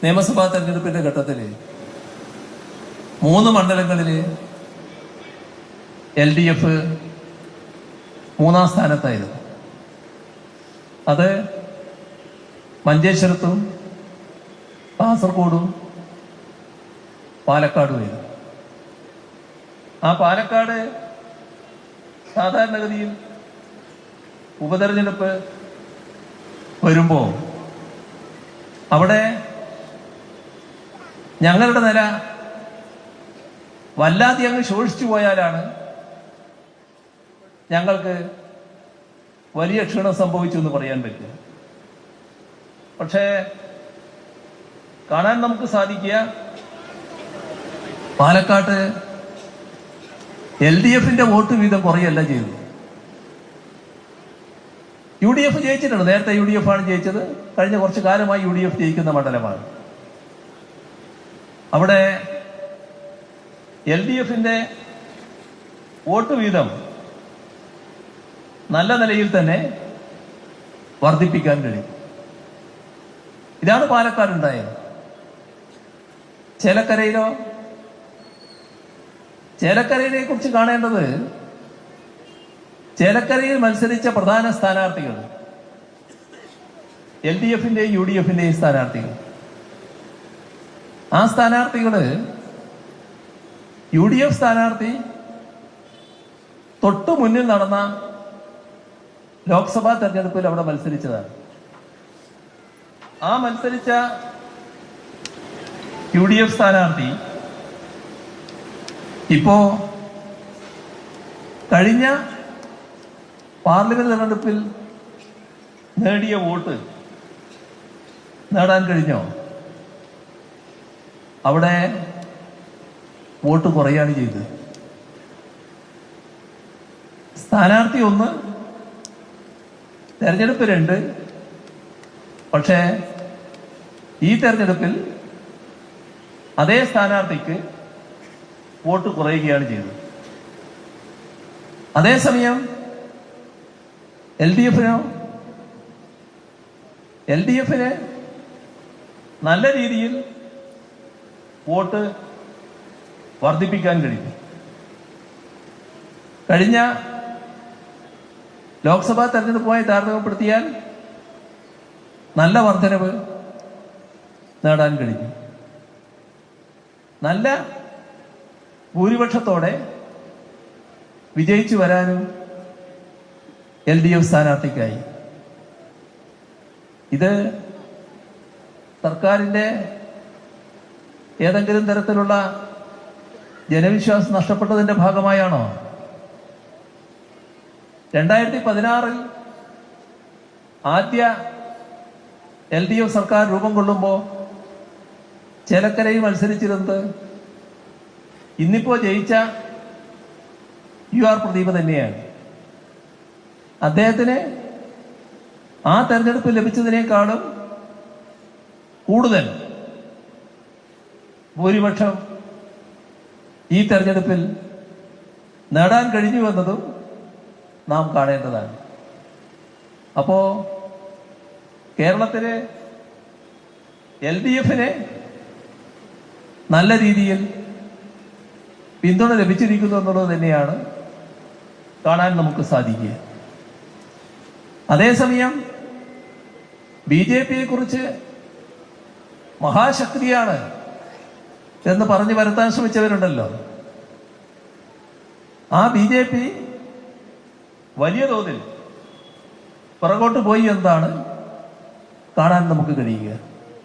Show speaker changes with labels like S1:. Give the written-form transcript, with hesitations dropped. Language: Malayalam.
S1: നിയമസഭാ തെരഞ്ഞെടുപ്പിന്റെ ഘട്ടത്തിൽ 3 മണ്ഡലങ്ങളിൽ LDF 3-ാം സ്ഥാനത്തായിരുന്നു. അത് മഞ്ചേശ്വരത്തും കാസർഗോഡും പാലക്കാടുമായിരുന്നു. ആ പാലക്കാട് സാധാരണഗതിയിൽ ഉപതെരഞ്ഞെടുപ്പ് വരുമ്പോൾ അവിടെ ഞങ്ങളുടെ നില വല്ലാതെ അങ്ങ് ശോഷിച്ചു പോയാലാണ് ഞങ്ങൾക്ക് വലിയ ക്ഷീണം സംഭവിച്ചു എന്ന് പറയാൻ പറ്റും. പക്ഷേ കാണാൻ നമുക്ക് സാധിക്കുക, പാലക്കാട്ട് LDFന്റെ വോട്ട് വീതം കുറയല്ല ചെയ്തു. UDF ജയിച്ചിട്ടുണ്ട്. നേരത്തെ UDF ആണ് ജയിച്ചത്. കഴിഞ്ഞ കുറച്ചു കാലമായി UDF ജയിക്കുന്ന മണ്ഡലമാണ്. അവിടെ LDFന്റെ വോട്ട് വീതം നല്ല നിലയിൽ തന്നെ വർദ്ധിപ്പിക്കാൻ കഴിയും. ഇതാണ് പാലക്കാടുണ്ടായത്. ചേലക്കരയിലോ? ചേലക്കരയെ കുറിച്ച് കാണേണ്ടത്, ചേലക്കരയിൽ മത്സരിച്ച പ്രധാന സ്ഥാനാർത്ഥികൾ LDFന്റെയും UDFന്റെയും സ്ഥാനാർത്ഥികൾ. ആ സ്ഥാനാർത്ഥികള് UDF സ്ഥാനാർത്ഥി തൊട്ടു മുന്നിൽ നടന്ന ലോക്സഭാ തെരഞ്ഞെടുപ്പിൽ അവിടെ മത്സരിച്ചതാണ്. ആ മത്സരിച്ച UDF സ്ഥാനാർത്ഥി ഇപ്പോ കഴിഞ്ഞ പാർലമെന്റ് തെരഞ്ഞെടുപ്പിൽ നേടിയ വോട്ട് നേടാൻ കഴിഞ്ഞോ? അവിടെ വോട്ട് കുറയാണ് ചെയ്തത്. സ്ഥാനാർത്ഥി 1, തെരഞ്ഞെടുപ്പ് 2. പക്ഷേ ഈ തെരഞ്ഞെടുപ്പിൽ അതേ സ്ഥാനാർത്ഥിക്ക് വോട്ട് കുറയുകയാണ് ചെയ്തത്. അതേസമയം LDFന് നല്ല രീതിയിൽ വോട്ട് വർദ്ധിപ്പിക്കാൻ കഴിയും. കഴിഞ്ഞ ലോക്സഭാ തെരഞ്ഞെടുപ്പുമായി താരതമ്യപ്പെടുത്തിയാൽ നല്ല വർധനവ് നേടാൻ കഴിഞ്ഞു. നല്ല ഭൂരിപക്ഷത്തോടെ വിജയിച്ചു വരാനും LDF സ്ഥാനാർത്ഥിക്കായി. ഇത് സർക്കാരിന്റെ ഏതെങ്കിലും തരത്തിലുള്ള ജനവിശ്വാസം നഷ്ടപ്പെട്ടതിന്റെ ഭാഗമായാണോ? 2016 ആദ്യ LDF സർക്കാർ രൂപം കൊള്ളുമ്പോൾ ചേലക്കരയിൽ മത്സരിച്ചിരുന്നത് ഇന്നിപ്പോ ജയിച്ച UR പ്രദീപ് തന്നെയാണ്. അദ്ദേഹത്തിന് ആ തെരഞ്ഞെടുപ്പ് ലഭിച്ചതിനേക്കാളും കൂടുതൽ ഭൂരിപക്ഷം ഈ തെരഞ്ഞെടുപ്പിൽ നേടാൻ കഴിഞ്ഞുവെന്നതും നാം കാണേണ്ടതാണ്. അപ്പോ കേരളത്തിലെ LDFന് നല്ല രീതിയിൽ പിന്തുണ ലഭിച്ചിരിക്കുന്നു എന്നുള്ളത് തന്നെയാണ് കാണാൻ നമുക്ക് സാധിക്കുക. അതേസമയം BJPയെ കുറിച്ച് മഹാശക്തിയാണ് എന്ന് പറഞ്ഞു വരുത്താൻ ശ്രമിച്ചവരുണ്ടല്ലോ. ആ BJP വലിയ തോതിൽ പുറകോട്ട് പോയി എന്നാണ് കാണാൻ നമുക്ക് കഴിയുക.